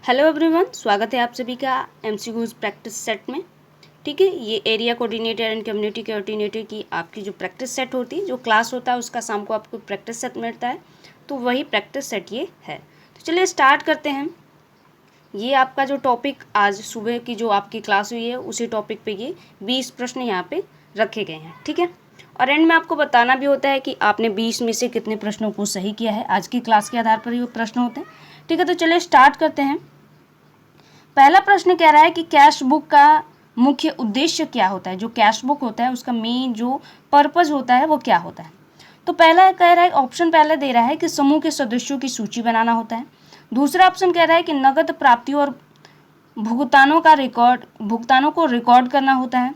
Hello everyone, स्वागत है आप सभी का एमसीक्यूज प्रैक्टिस सेट में। ठीक है, ये area coordinator and community coordinator की आपकी जो प्रैक्टिस सेट होती है, जो क्लास होता है उसका शाम को आपको प्रैक्टिस सेट मिलता है, तो वही प्रैक्टिस सेट ये है। तो चलिए स्टार्ट करते हैं। ये आपका जो टॉपिक आज सुबह की जो आपकी क्लास हुई है उसी टॉपिक पे ये 20 प्रश्न यहाँ पे रखे गए हैं। ठीक है, और एंड में आपको बताना भी होता है कि आपने 20 में से कितने प्रश्नों को सही किया है। आज की क्लास के आधार पर ये प्रश्न होते हैं। ठीक है, तो चलिए स्टार्ट करते हैं। पहला प्रश्न कह रहा है कि कैश बुक का मुख्य उद्देश्य क्या होता है। जो कैश बुक होता है उसका मेन जो पर्पज होता है वो क्या होता है। तो पहला कह रहा है, ऑप्शन पहले दे रहा है कि समूह के सदस्यों की सूची बनाना होता है। दूसरा ऑप्शन कह रहा है कि नकद प्राप्तियों और भुगतानों को रिकॉर्ड करना होता है।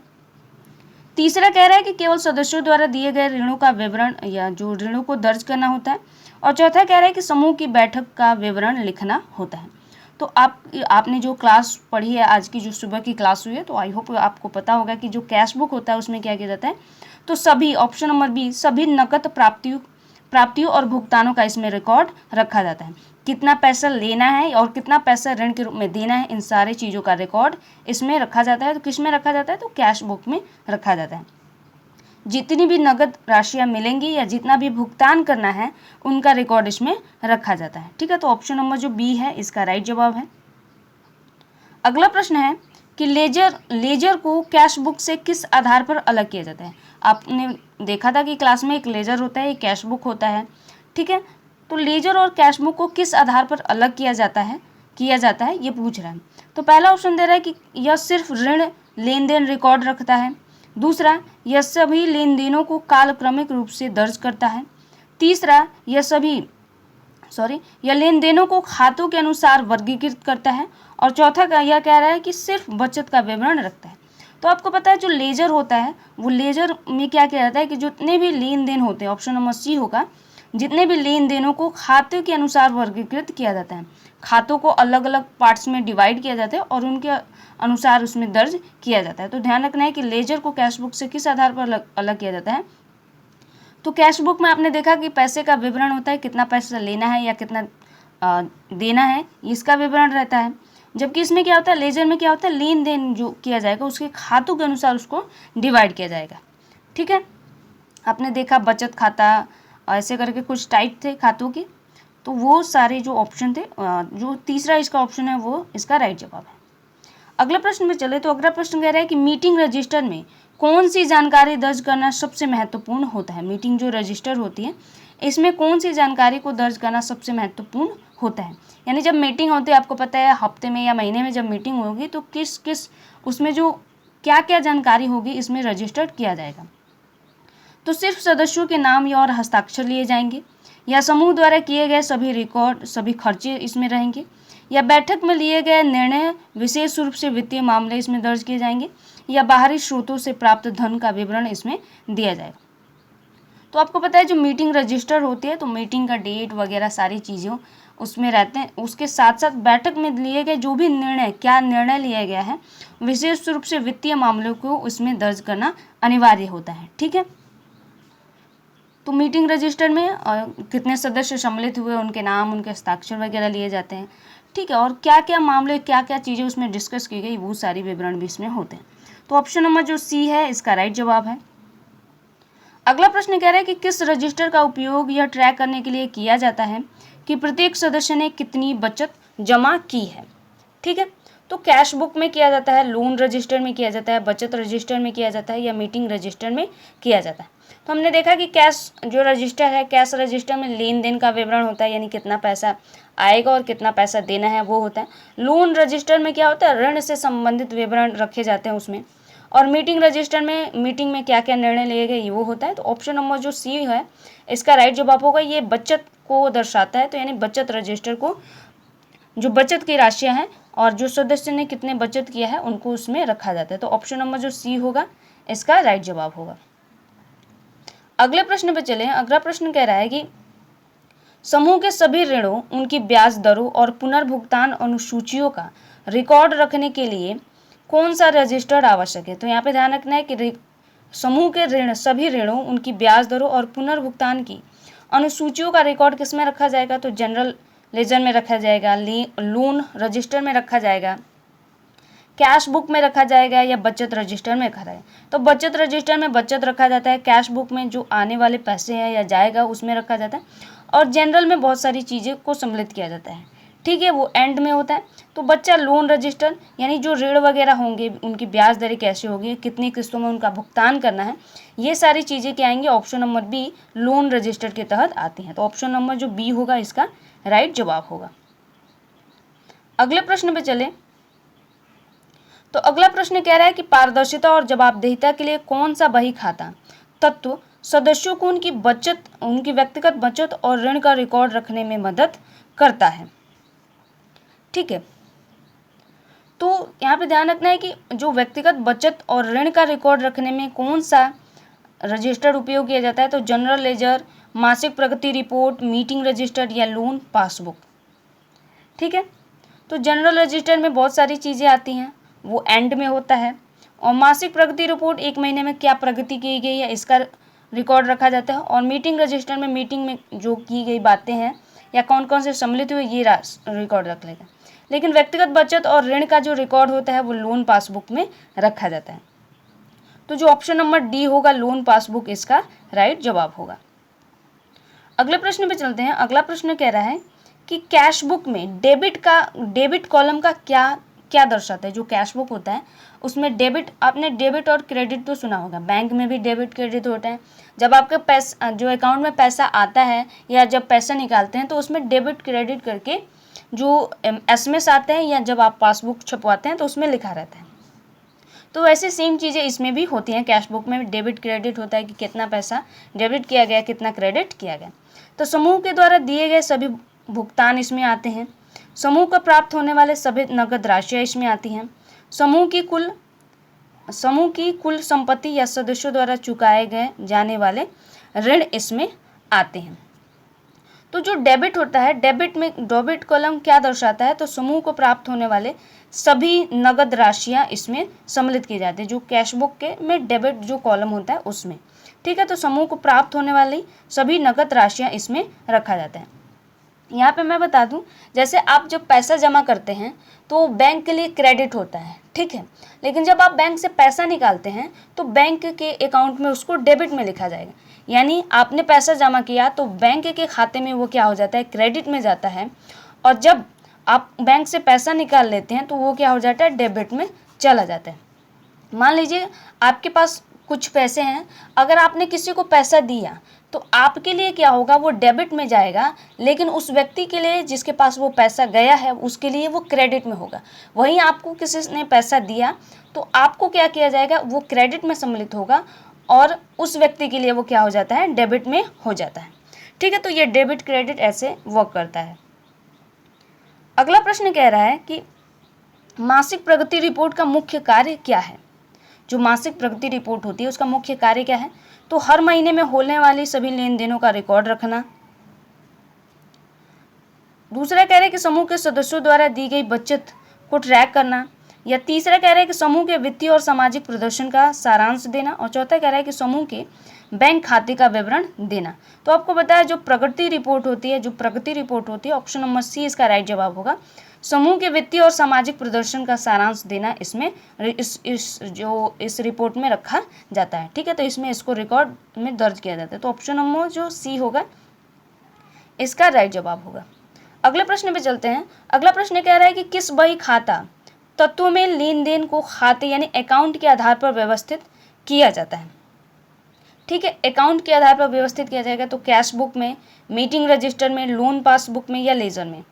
तीसरा कह रहा है कि केवल सदस्यों द्वारा दिए गए ऋणों का विवरण या जो ऋणों को दर्ज करना होता है। और चौथा कह रहा है कि समूह की बैठक का विवरण लिखना होता है। तो आपने जो क्लास पढ़ी है, आज की जो सुबह की क्लास हुई है, तो आई होप आपको पता होगा कि जो कैश बुक होता है उसमें क्या किया जाता है। तो सभी ऑप्शन नंबर बी, सभी नकद प्राप्तियों और भुगतानों का इसमें रिकॉर्ड रखा जाता है। कितना पैसा लेना है और कितना पैसा ऋण के रूप में देना है, इन सारी चीज़ों का रिकॉर्ड इसमें रखा जाता है। तो किस में रखा जाता है, तो कैश बुक में रखा जाता है। जितनी भी नगद राशियां मिलेंगी या जितना भी भुगतान करना है उनका रिकॉर्ड इसमें रखा जाता है। ठीक है, तो ऑप्शन नंबर जो बी है इसका राइट जवाब है। अगला प्रश्न है कि लेजर को कैश बुक से किस आधार पर अलग किया जाता है। आपने देखा था कि क्लास में एक लेजर होता है, एक कैश बुक होता है। ठीक है, तो लेजर और कैश बुक को किस आधार पर अलग किया जाता है ये पूछ रहा है। तो पहला ऑप्शन दे रहा है कि यह सिर्फ ऋण लेन देन रिकॉर्ड रखता है। दूसरा, यह सभी लेन देनों को कालक्रमिक रूप से दर्ज करता है। तीसरा, यह लेन देनों को खातों के अनुसार वर्गीकृत करता है। और चौथा यह कह रहा है कि सिर्फ बचत का विवरण रखता है। तो आपको पता है जो लेजर होता है वो लेजर में क्या किया जाता है कि जितने भी लेन देन होते हैं, ऑप्शन नंबर सी होगा, जितने भी लेन देनों को खाते के अनुसार वर्गीकृत किया जाता है। खातों को अलग अलग पार्ट्स में डिवाइड किया जाता है और उनके अनुसार उसमें दर्ज किया जाता है। तो ध्यान रखना है कि लेजर को कैश बुक से किस आधार पर अलग किया जाता है। तो कैश बुक में आपने देखा कि पैसे का विवरण होता है, कितना पैसा लेना है या कितना देना है, इसका विवरण रहता है। जबकि इसमें क्या होता है, लेजर में क्या होता है, लेन देन जो किया जाएगा उसके खातों के अनुसार उसको डिवाइड किया जाएगा। ठीक है, आपने देखा बचत खाता, ऐसे करके कुछ टाइप थे खातों के। तो वो सारे जो ऑप्शन थे, जो तीसरा इसका ऑप्शन है वो इसका राइट जवाब है। अगला प्रश्न में चले तो अगला प्रश्न कह रहा है कि मीटिंग रजिस्टर में कौन सी जानकारी दर्ज करना सबसे महत्वपूर्ण होता है। मीटिंग जो रजिस्टर होती है इसमें कौन सी जानकारी को दर्ज करना सबसे महत्वपूर्ण होता है। यानी जब मीटिंग होती है, आपको पता है हफ्ते में या महीने में जब मीटिंग होगी तो किस किस उसमें जो क्या क्या जानकारी होगी इसमें रजिस्टर्ड किया जाएगा। तो सिर्फ सदस्यों के नाम या और हस्ताक्षर लिए जाएंगे, या समूह द्वारा किए गए सभी रिकॉर्ड सभी खर्चे इसमें रहेंगे, या बैठक में लिए गए निर्णय विशेष रूप से वित्तीय मामले इसमें दर्ज किए जाएंगे, या बाहरी स्रोतों से प्राप्त धन का विवरण इसमें दिया जाएगा। तो आपको पता है जो मीटिंग रजिस्टर होती है तो मीटिंग का डेट वगैरह सारी चीज़ों उसमें रहते हैं। उसके साथ साथ बैठक में लिए गए जो भी निर्णय लिया गया है विशेष रूप से वित्तीय मामलों को उसमें दर्ज करना अनिवार्य होता है। ठीक है, तो मीटिंग रजिस्टर में कितने सदस्य सम्मिलित हुए, उनके नाम, उनके हस्ताक्षर वगैरह लिए जाते हैं। ठीक है, और क्या क्या मामले, क्या क्या चीज़ें उसमें डिस्कस की गई, वो सारी विवरण भी इसमें होते हैं। तो ऑप्शन नंबर जो सी है इसका राइट जवाब है। अगला प्रश्न कह रहा है कि किस रजिस्टर का उपयोग यह ट्रैक करने के लिए किया जाता है कि प्रत्येक सदस्य ने कितनी बचत जमा की है। ठीक है, तो कैश बुक में किया जाता है, लोन रजिस्टर में किया जाता है, बचत रजिस्टर में किया जाता है, या मीटिंग रजिस्टर में किया जाता है। तो हमने देखा कि कैश जो रजिस्टर है, कैश रजिस्टर में लेन देन का विवरण होता है, यानी कितना पैसा आएगा और कितना पैसा देना है वो होता है। लोन रजिस्टर में क्या होता है, ऋण से संबंधित विवरण रखे जाते हैं उसमें। और मीटिंग रजिस्टर में मीटिंग में क्या क्या निर्णय लिए गए वो होता है। तो ऑप्शन नंबर जो सी है इसका राइट जवाब होगा। ये बचत को दर्शाता है, तो यानी बचत रजिस्टर को जो बचत की राशियां हैं और जो सदस्य ने कितने बचत किया है उनको उसमें रखा जाता है। तो ऑप्शन नंबर जो सी होगा इसका राइट जवाब होगा। अगले प्रश्न पे चले। अगला प्रश्न कह रहा है कि समूह के सभी ऋणों, उनकी ब्याज दरों और पुनर्भुगतान अनुसूचियों का रिकॉर्ड रखने के लिए कौन सा रजिस्टर आवश्यक है। तो यहाँ पे ध्यान रखना है कि समूह के ऋण, सभी ऋणों, उनकी ब्याज दरों और पुनर्भुगतान की अनुसूचियों का रिकॉर्ड किस में रखा जाएगा। तो जनरल लेजर में रखा जाएगा, लोन रजिस्टर में रखा जाएगा, कैश बुक में रखा जाएगा या बचत रजिस्टर में रखा जाएगा। तो बचत रजिस्टर में बचत रखा जाता है, कैश बुक में जो आने वाले पैसे हैं या जाएगा उसमें रखा जाता है, और जनरल में बहुत सारी चीज़ें को सम्मिलित किया जाता है, ठीक है, वो एंड में होता है। तो बच्चा लोन रजिस्टर यानी जो ऋण वगैरह होंगे उनकी ब्याज दरें कैसे होगी, कितनी किस्तों में उनका भुगतान करना है, ये सारी चीज़ें क्या आएंगी, option number B loan register के तहत आती हैं। तो ऑप्शन नंबर जो बी होगा इसका राइट जवाब होगा। अगले प्रश्न पे चले। तो अगला प्रश्न कह रहा है कि पारदर्शिता और जवाबदेहिता के लिए कौन सा बही खाता तत्व सदस्यों को उनकी व्यक्तिगत बचत और ऋण का रिकॉर्ड रखने में मदद करता है, ठीक है। तो यहाँ पे ध्यान रखना है कि जो व्यक्तिगत बचत और ऋण का रिकॉर्ड रखने में कौन सा रजिस्टर उपयोग किया जाता है, तो जनरल लेजर, मासिक प्रगति रिपोर्ट, मीटिंग रजिस्टर या लोन पासबुक, ठीक है। तो जनरल रजिस्टर में बहुत सारी चीज़ें आती हैं, वो एंड में होता है, और मासिक प्रगति रिपोर्ट 1 महीने में क्या प्रगति की गई है इसका रिकॉर्ड रखा जाता है, और मीटिंग रजिस्टर में मीटिंग में जो की गई बातें हैं या कौन कौन से सम्मिलित हुए ये रिकॉर्ड रख लेगा। लेकिन व्यक्तिगत बचत और ऋण का जो रिकॉर्ड होता है वो लोन पासबुक में रखा जाता है। तो जो ऑप्शन नंबर डी होगा लोन पासबुक इसका राइट जवाब होगा। अगले प्रश्न पे चलते हैं। अगला प्रश्न कह रहा है कि कैश बुक में डेबिट कॉलम का क्या दर्शाता है। जो कैश बुक होता है उसमें आपने डेबिट और क्रेडिट तो सुना होगा, बैंक में भी डेबिट क्रेडिट होता है। जब आपके पैसा जो अकाउंट में पैसा आता है या जब पैसा निकालते हैं तो उसमें डेबिट क्रेडिट करके जो एसएमएस आते हैं या जब आप पासबुक छपवाते हैं तो उसमें लिखा रहता है। तो वैसे सेम चीज़ें इसमें भी होती हैं, कैश बुक में डेबिट क्रेडिट होता है कि कितना पैसा डेबिट किया गया, कितना क्रेडिट किया गया। तो समूह के द्वारा दिए गए सभी भुगतान इसमें आते हैं, समूह को प्राप्त होने वाले सभी नगद राशियाँ इसमें आती हैं, समूह की कुल संपत्ति या सदस्यों द्वारा चुकाए गए जाने वाले ऋण इसमें आते हैं। तो जो डेबिट होता है, डेबिट कॉलम क्या दर्शाता है, तो समूह को प्राप्त होने वाले सभी नगद राशियां इसमें सम्मिलित की जाती है। जो कैश बुक के में डेबिट जो कॉलम होता है उसमें, ठीक है। तो समूह को प्राप्त होने वाली सभी नगद राशियां इसमें रखा जाता है। यहाँ पे मैं बता दूं, जैसे आप जब पैसा जमा करते हैं तो बैंक के लिए क्रेडिट होता है, ठीक है, लेकिन जब आप बैंक से पैसा निकालते हैं तो बैंक के अकाउंट में उसको डेबिट में लिखा जाएगा। यानी आपने पैसा जमा किया तो बैंक के खाते में वो क्या हो जाता है, क्रेडिट में जाता है, और जब आप बैंक से पैसा निकाल लेते हैं तो वो क्या हो जाता है, डेबिट में चला जाता है। मान लीजिए आपके पास कुछ पैसे हैं, अगर आपने किसी को पैसा दिया तो आपके लिए क्या होगा, वो डेबिट में जाएगा, लेकिन उस व्यक्ति के लिए जिसके पास वो पैसा गया है उसके लिए वो क्रेडिट में होगा। वहीं आपको किसी ने पैसा दिया तो आपको क्या किया जाएगा, वो क्रेडिट में सम्मिलित होगा, और उस व्यक्ति के लिए वो क्या हो जाता है, डेबिट में हो जाता है, ठीक है। तो ये डेबिट क्रेडिट ऐसे वर्क करता है। अगला प्रश्न कह रहा है कि मासिक प्रगति रिपोर्ट का मुख्य कार्य क्या है। जो मासिक प्रगति रिपोर्ट होती है उसका मुख्य कार्य क्या है, तो हर महीने में होने वाली सभी लेन देनों का रिकॉर्ड रखना। दूसरा कह रहा है कि समूह के सदस्यों द्वारा दी गई बचत को ट्रैक करना, या तीसरा कह रहा है कि समूह के वित्तीय और सामाजिक प्रदर्शन का सारांश देना, और चौथा कह रहा है कि समूह के बैंक खाते का विवरण देना। तो आपको पता है जो प्रगति रिपोर्ट होती है, ऑप्शन नंबर सी इसका राइट जवाब होगा। समूह के वित्तीय और सामाजिक प्रदर्शन का सारांश देना इसमें इस रिपोर्ट में रखा जाता है, ठीक है। तो इसमें इसको रिकॉर्ड में दर्ज किया जाता है। तो ऑप्शन नंबर जो सी होगा इसका राइट जवाब होगा। अगले प्रश्न पे चलते हैं। अगला प्रश्न कह रहा है कि किस बही खाता तत्व में लेन देन को खाते यानी अकाउंट के आधार पर व्यवस्थित किया जाता है, ठीक है। अकाउंट के आधार पर व्यवस्थित किया जाएगा तो कैश बुक में, मीटिंग रजिस्टर में, लोन पासबुक में या लेजर में।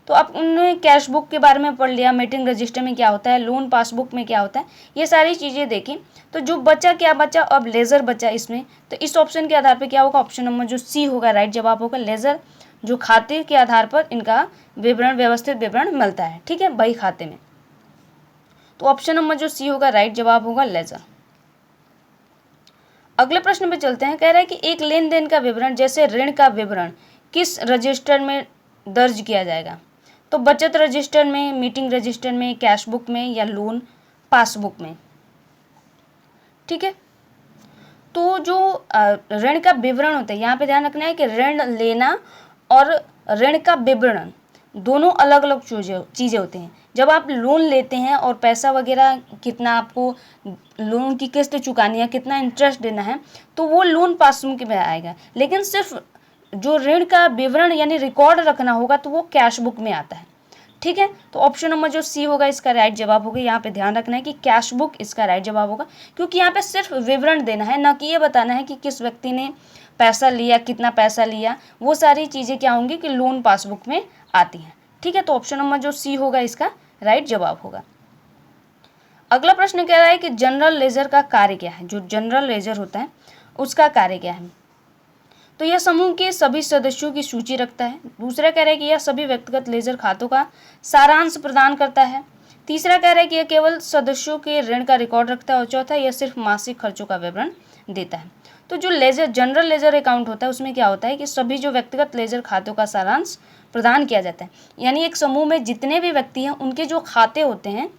तो आपने कैश बुक के बारे में पढ़ लिया, मीटिंग रजिस्टर में क्या होता है, लोन पासबुक में क्या होता है, ये सारी चीज़ें देखी। तो जो क्या बचा, अब लेजर बचा इसमें। तो इस ऑप्शन के आधार पर क्या होगा, ऑप्शन नंबर जो सी होगा राइट जवाब होगा। लेजर जो खाते के आधार पर इनका व्यवस्थित विवरण मिलता है, ठीक है, बही खाते में। तो ऑप्शन नंबर जो सी होगा राइट जवाब होगा लेजर। अगले प्रश्न पे चलते हैं। कह रहा है कि एक लेन देन का विवरण जैसे ऋण का विवरण किस रजिस्टर में दर्ज किया जाएगा, तो बचत रजिस्टर में, मीटिंग रजिस्टर में, कैश बुक में या लोन पासबुक में, ठीक है। तो जो ऋण का विवरण होता है, यहाँ पे ध्यान रखना है कि ऋण लेना और ऋण का विवरण दोनों अलग अलग चीज़ें होती हैं। जब आप लोन लेते हैं और पैसा वगैरह कितना आपको लोन की किस्त चुकानी है, कितना इंटरेस्ट देना है, तो वो लोन पासबुक में आएगा। लेकिन सिर्फ जो ऋण का विवरण यानी रिकॉर्ड रखना होगा तो वो कैश बुक में आता है। ठीक है, तो ऑप्शन नंबर जो सी होगा इसका राइट जवाब होगा। यहाँ पे ध्यान रखना है कि कैश बुक इसका राइट जवाब होगा, क्योंकि यहाँ पे सिर्फ विवरण देना है, ना कि ये बताना है कि किस व्यक्ति ने पैसा लिया, कितना पैसा लिया। वो सारी चीज़ें क्या होंगी कि लोन पासबुक में आती हैं। ठीक है, तो ऑप्शन नंबर जो सी होगा इसका राइट जवाब होगा। अगला प्रश्न कह रहा है कि जनरल लेजर का कार्य क्या है। जो जनरल लेजर होता है उसका कार्य क्या है, तो यह समूह के सभी सदस्यों की सूची रखता है। दूसरा कह रहा है कि यह सभी व्यक्तिगत लेजर खातों का सारांश प्रदान करता है। तीसरा कह रहा है कि यह केवल सदस्यों के ऋण का रिकॉर्ड रखता है। और चौथा, यह सिर्फ मासिक खर्चों का विवरण देता है। तो जो लेजर जनरल लेजर अकाउंट होता है उसमें क्या होता है कि सभी जो व्यक्तिगत लेजर खातों का सारांश प्रदान किया जाता है, यानी एक समूह में जितने भी व्यक्ति हैं उनके जो खाते होते हैं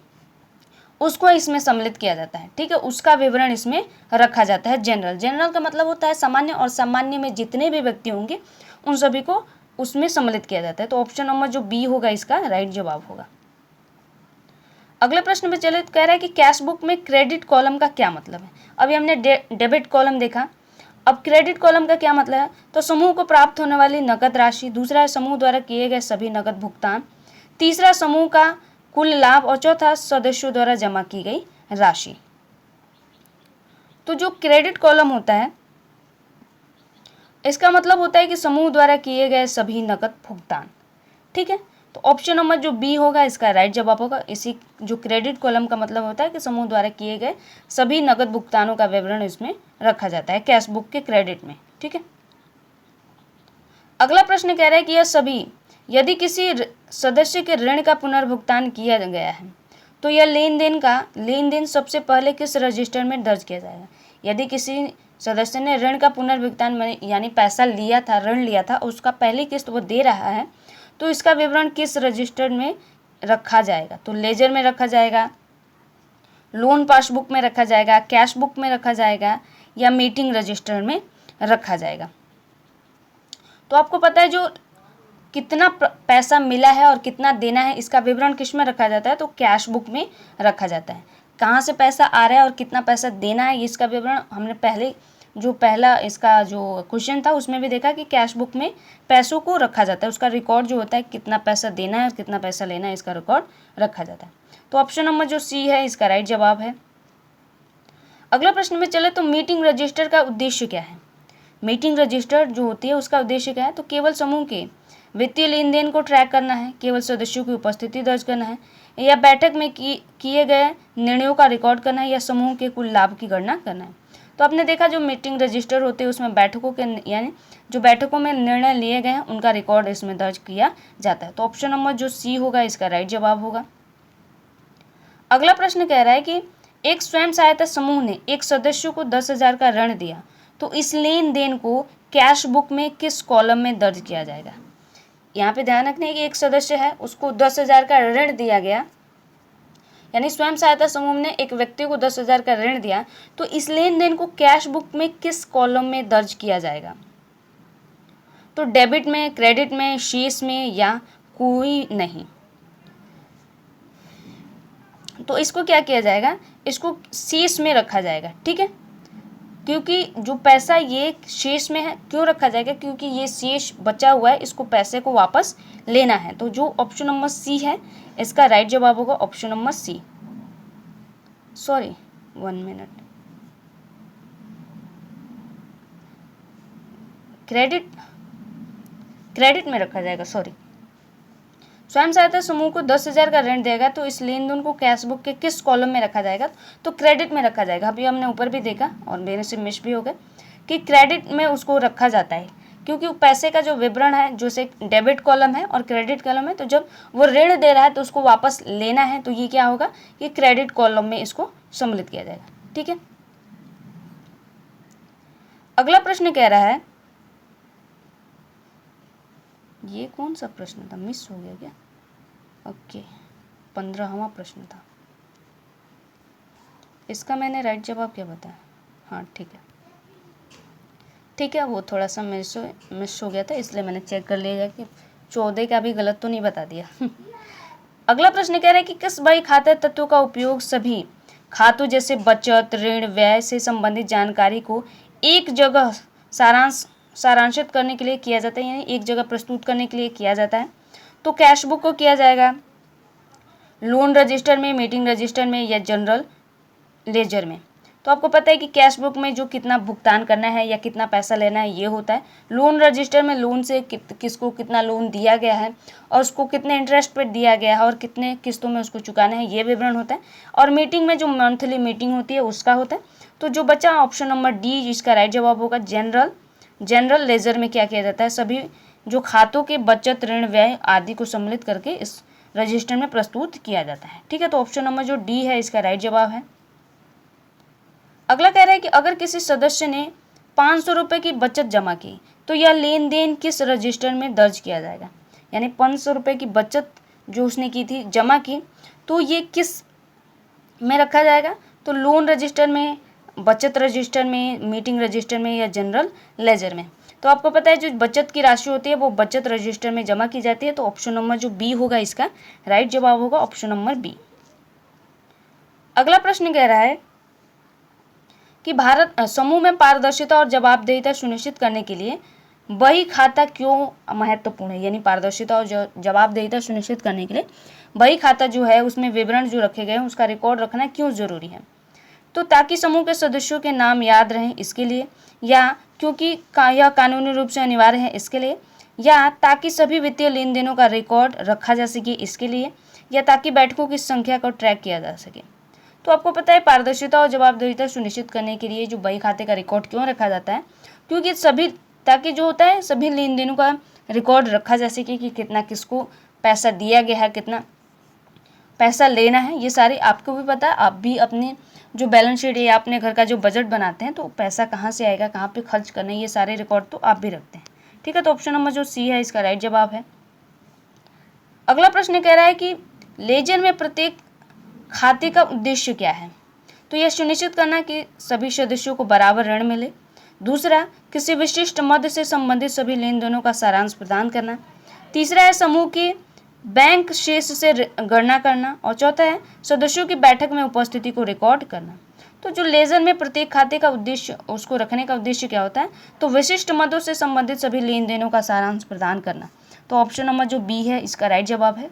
उसको इसमें सम्मिलित किया जाता है। ठीक है, उसका विवरण इसमें रखा जाता है। जनरल का मतलब होता है सामान्य, और सामान्य में जितने भी व्यक्ति होंगे उन सभी को उसमें सम्मिलित किया जाता है। तो ऑप्शन नंबर जो बी होगा इसका राइट जवाब होगा। अगले प्रश्न पे चले, तो कह रहा है कि कैश बुक में क्रेडिट कॉलम का क्या मतलब है। अभी हमने डेबिट कॉलम देखा, अब क्रेडिट कॉलम का क्या मतलब है, तो समूह को प्राप्त होने वाली नकद राशि। दूसरा है समूह द्वारा किए गए सभी नकद भुगतान। तीसरा समूह का कुल लाभ। और चौथा सदस्यों द्वारा जमा की गई राशि। तो जो क्रेडिट कॉलम होता है इसका मतलब होता है कि समूह द्वारा किए गए सभी नकद भुगतान। ठीक है, तो ऑप्शन नंबर जो बी होगा इसका राइट जवाब होगा। इसी जो क्रेडिट कॉलम का मतलब होता है कि समूह द्वारा किए गए सभी नकद भुगतानों का विवरण इसमें रखा जाता है कैश बुक के क्रेडिट में। ठीक है, अगला प्रश्न कह रहा है कि यह सभी, यदि किसी सदस्य के ऋण का पुनर्भुगतान किया गया है तो यह लेन देन सबसे पहले किस रजिस्टर में दर्ज किया जाएगा। यदि किसी सदस्य ने ऋण का पुनर्भुगतान यानी पैसा लिया था, ऋण लिया था, उसका पहली किस्त वो दे रहा है, तो इसका विवरण किस रजिस्टर में रखा जाएगा। तो लेजर में रखा जाएगा, लोन पासबुक में रखा जाएगा, कैश बुक में रखा जाएगा, या मीटिंग रजिस्टर में रखा जाएगा। तो आपको पता है जो कितना पैसा मिला है और कितना देना है इसका विवरण किस में रखा जाता है, तो कैश बुक में रखा जाता है। कहाँ से पैसा आ रहा है और कितना पैसा देना है इसका विवरण हमने पहला इसका जो क्वेश्चन था उसमें भी देखा कि कैश बुक में पैसों को रखा जाता है। उसका रिकॉर्ड जो होता है कितना पैसा देना है और कितना पैसा लेना है इसका रिकॉर्ड रखा जाता है। तो ऑप्शन नंबर जो सी है इसका राइट जवाब है। अगला प्रश्न में चले, तो मीटिंग रजिस्टर का उद्देश्य क्या है। मीटिंग रजिस्टर जो होती है उसका उद्देश्य क्या है, तो केवल समूह के वित्तीय लेन देन को ट्रैक करना है, केवल सदस्यों की उपस्थिति दर्ज करना है, या बैठक में किए गए निर्णयों का रिकॉर्ड करना है, या समूह के कुल लाभ की गणना करना है। तो आपने देखा जो मीटिंग रजिस्टर होते हैं उसमें बैठकों के यानी जो बैठकों में निर्णय लिए गए हैं उनका रिकॉर्ड इसमें दर्ज किया जाता है। तो ऑप्शन नंबर जो सी होगा इसका राइट जवाब होगा। अगला प्रश्न कह रहा है कि एक स्वयं सहायता समूह ने एक सदस्य को 10,000 का ऋण दिया, तो इस लेन देन को कैश बुक में किस कॉलम में दर्ज किया जाएगा। यहाँ पे ध्यान रखना है कि एक सदस्य है उसको 10,000 का ऋण दिया गया, यानी स्वयं सहायता समूह ने एक व्यक्ति को 10,000 का ऋण दिया, तो इस लेन देन को कैश बुक में किस कॉलम में दर्ज किया जाएगा। तो डेबिट में, क्रेडिट में, शेष में, या कोई नहीं। तो इसको क्या किया जाएगा, इसको शेष में रखा जाएगा। ठीक है, क्योंकि जो पैसा ये शेष में है क्यों रखा जाएगा, क्योंकि ये शेष बचा हुआ है, इसको पैसे को वापस लेना है। तो जो ऑप्शन नंबर सी है इसका राइट जवाब होगा option number C. Sorry 1 minute, credit में रखा जाएगा। सॉरी, स्वयं सहायता समूह को 10,000 का ऋण देगा तो इस लेन देन को कैश बुक के किस कॉलम में रखा जाएगा, तो क्रेडिट में रखा जाएगा। अभी हमने ऊपर भी देखा और मेरे से मिस भी हो गया कि क्रेडिट में उसको रखा जाता है, क्योंकि पैसे का जो विवरण है जो से डेबिट कॉलम है और क्रेडिट कॉलम है, तो जब वो ऋण दे रहा है तो उसको वापस लेना है, तो ये क्या होगा कि क्रेडिट कॉलम में इसको सम्मिलित किया जाएगा। ठीक है, अगला प्रश्न कह रहा है, ये कौन सा प्रश्न था, मिस हो गया क्या। ओके, 15वां प्रश्न था, इसका मैंने राइट जवाब क्या बताया। हाँ ठीक है, वो थोड़ा सा मिस हो गया था इसलिए मैंने चेक कर लिया कि 14 का भी गलत तो नहीं बता दिया। अगला प्रश्न कह रहा है कि किस बही खाता तत्व का उपयोग सभी खातों जैसे बचत, ऋण, व्यय से संबंधित जानकारी को एक जगह सारांशित करने के लिए किया जाता है, यानी एक जगह प्रस्तुत करने के लिए किया जाता है। तो कैश बुक को किया जाएगा, लोन रजिस्टर में, मीटिंग रजिस्टर में या जनरल लेजर में। तो आपको पता है कि कैश बुक में जो कितना भुगतान करना है या कितना पैसा लेना है ये होता है। लोन रजिस्टर में लोन से किसको कितना लोन दिया गया है और उसको कितने इंटरेस्ट पर दिया गया है और कितने किस्तों में उसको चुकाना है, ये विवरण होता है। और मीटिंग में जो मंथली मीटिंग होती है उसका होता है। तो जो बचा ऑप्शन नंबर डी इसका राइट जवाब होगा। जनरल लेजर में क्या किया जाता है, सभी जो खातों के बचत, ऋण, व्यय आदि को सम्मिलित करके इस रजिस्टर में प्रस्तुत किया जाता है। ठीक है, तो ऑप्शन नंबर जो डी है इसका राइट जवाब है। अगला कह रहा है कि अगर किसी सदस्य ने 500 रुपये की बचत जमा की तो यह लेन देन किस रजिस्टर में दर्ज किया जाएगा, यानी 500 रुपये की बचत जो उसने की थी, जमा की, तो ये किस में रखा जाएगा, तो लोन रजिस्टर में, बचत रजिस्टर में, मीटिंग रजिस्टर में या जनरल लेजर में। तो आपको पता है जो बचत की राशि होती है वो बचत रजिस्टर में जमा की जाती है। तो ऑप्शन नंबर जो बी होगा इसका राइट जवाब होगा, ऑप्शन नंबर बी। अगला प्रश्न कह रहा है कि भारत समूह में पारदर्शिता और जवाबदेहिता सुनिश्चित करने के लिए बही खाता क्यों महत्वपूर्ण है, यानी पारदर्शिता और जवाबदेहिता सुनिश्चित करने के लिए बही खाता जो है उसमें विवरण जो रखे गए हैं उसका रिकॉर्ड रखना क्यों जरूरी है। तो ताकि समूह के सदस्यों के नाम याद रहें इसके लिए, या क्योंकि यह कानूनी रूप से अनिवार्य है इसके लिए, या ताकि सभी वित्तीय लेन देनों का रिकॉर्ड रखा जा सके इसके लिए, या ताकि बैठकों की संख्या को ट्रैक किया जा सके। तो आपको पता है पारदर्शिता और जवाबदेहिता सुनिश्चित करने के लिए जो बही खाते का रिकॉर्ड क्यों रखा जाता है, क्योंकि सभी ताकि जो होता है सभी लेन देनों का रिकॉर्ड रखा जा सके कि कितना किसको पैसा दिया गया है, कितना पैसा लेना है, ये सारे आपको भी पता है। आप भी अपने जो बैलेंस शीट या अपने घर का जो बजट बनाते हैं तो पैसा कहाँ से आएगा, कहाँ पे खर्च करना है, ये सारे रिकॉर्ड तो आप भी रखते हैं। ठीक है, तो ऑप्शन नंबर जो सी है इसका राइट जवाब है। अगला प्रश्न कह रहा है कि लेजर में प्रत्येक खाते का उद्देश्य क्या है, तो यह सुनिश्चित करना कि सभी सदस्यों को बराबर ऋण मिले। दूसरा, किसी विशिष्ट मद से संबंधित सभी लेन देनों का सारांश प्रदान करना। तीसरा है समूह के बैंक शेष से गणना करना। और चौथा है सदस्यों की बैठक में उपस्थिति को रिकॉर्ड करना। तो जो लेजर में प्रत्येक खाते का उद्देश्य, उसको रखने का उद्देश्य क्या होता है, तो विशिष्ट मदों से संबंधित सभी लेन देनों का सारांश प्रदान करना। तो ऑप्शन नंबर जो बी है इसका राइट जवाब है।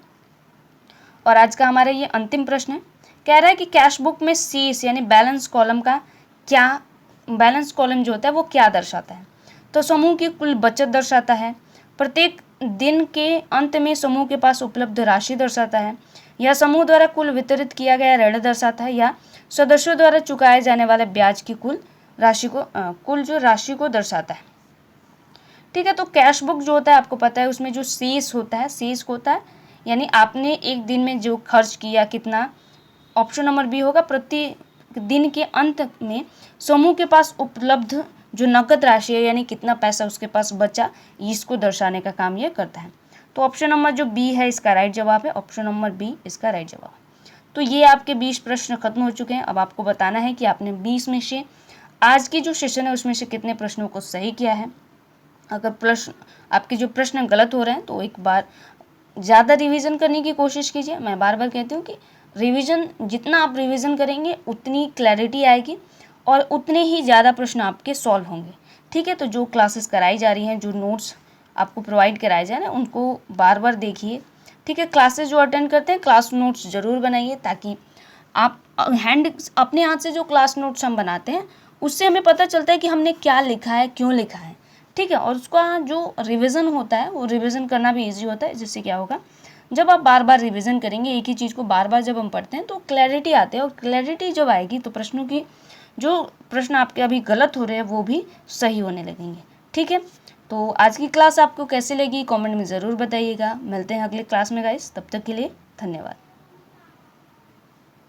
और आज का हमारा ये अंतिम प्रश्न है, कह रहा है कि कैश बुक में शेष यानी बैलेंस कॉलम का क्या, बैलेंस कॉलम जो होता है वो क्या दर्शाता है, तो समूह की कुल बचत दर्शाता है, प्रत्येक दिन के अंत में समूह के पास उपलब्ध राशि दर्शाता है, या समूह द्वारा कुल वितरित किया गया ऋण दर्शाता है, या सदस्यों द्वारा चुकाए जाने वाले ब्याज की कुल राशि को दर्शाता है। ठीक है, तो कैश बुक जो होता है आपको पता है उसमें जो शेष होता है यानी आपने एक दिन में जो खर्च किया कितना, ऑप्शन नंबर बी होगा, प्रति दिन के अंत में समूह के पास उपलब्ध जो नकद राशि है यानी कितना पैसा उसके पास बचा, इसको दर्शाने का काम ये करता है। तो ऑप्शन नंबर जो बी है इसका राइट जवाब है, ऑप्शन नंबर बी इसका राइट जवाब। तो ये आपके 20 प्रश्न खत्म हो चुके हैं। अब आपको बताना है कि आपने 20 में से आज की जो सेशन है उसमें से कितने प्रश्नों को सही किया है। अगर आपके जो प्रश्न गलत हो रहे हैं तो एक बार ज़्यादा रिवीजन करने की कोशिश कीजिए। मैं बार बार कहती हूँ कि जितना आप रिवीजन करेंगे उतनी क्लैरिटी आएगी और उतने ही ज़्यादा प्रश्न आपके सॉल्व होंगे। ठीक है, तो जो क्लासेस कराई जा रही हैं, जो नोट्स आपको प्रोवाइड कराए जा रहे हैं उनको बार बार देखिए। ठीक है, क्लासेस जो अटेंड करते हैं क्लास नोट्स ज़रूर बनाइए, ताकि आप अपने हाथ से जो क्लास नोट्स हम बनाते हैं उससे हमें पता चलता है कि हमने क्या लिखा है, क्यों लिखा है। ठीक है, और उसका जो रिवीजन होता है वो रिवीजन करना भी ईजी होता है। जिससे क्या होगा, जब आप बार बार रिवीजन करेंगे एक ही चीज़ को बार बार जब हम पढ़ते हैं तो क्लैरिटी आती है, और क्लैरिटी जब आएगी तो प्रश्नों की जो प्रश्न आपके अभी गलत हो रहे हैं वो भी सही होने लगेंगे। ठीक है, तो आज की क्लास आपको कैसी लगी कमेंट में ज़रूर बताइएगा। मिलते हैं अगले क्लास में गाइस, तब तक के लिए धन्यवाद।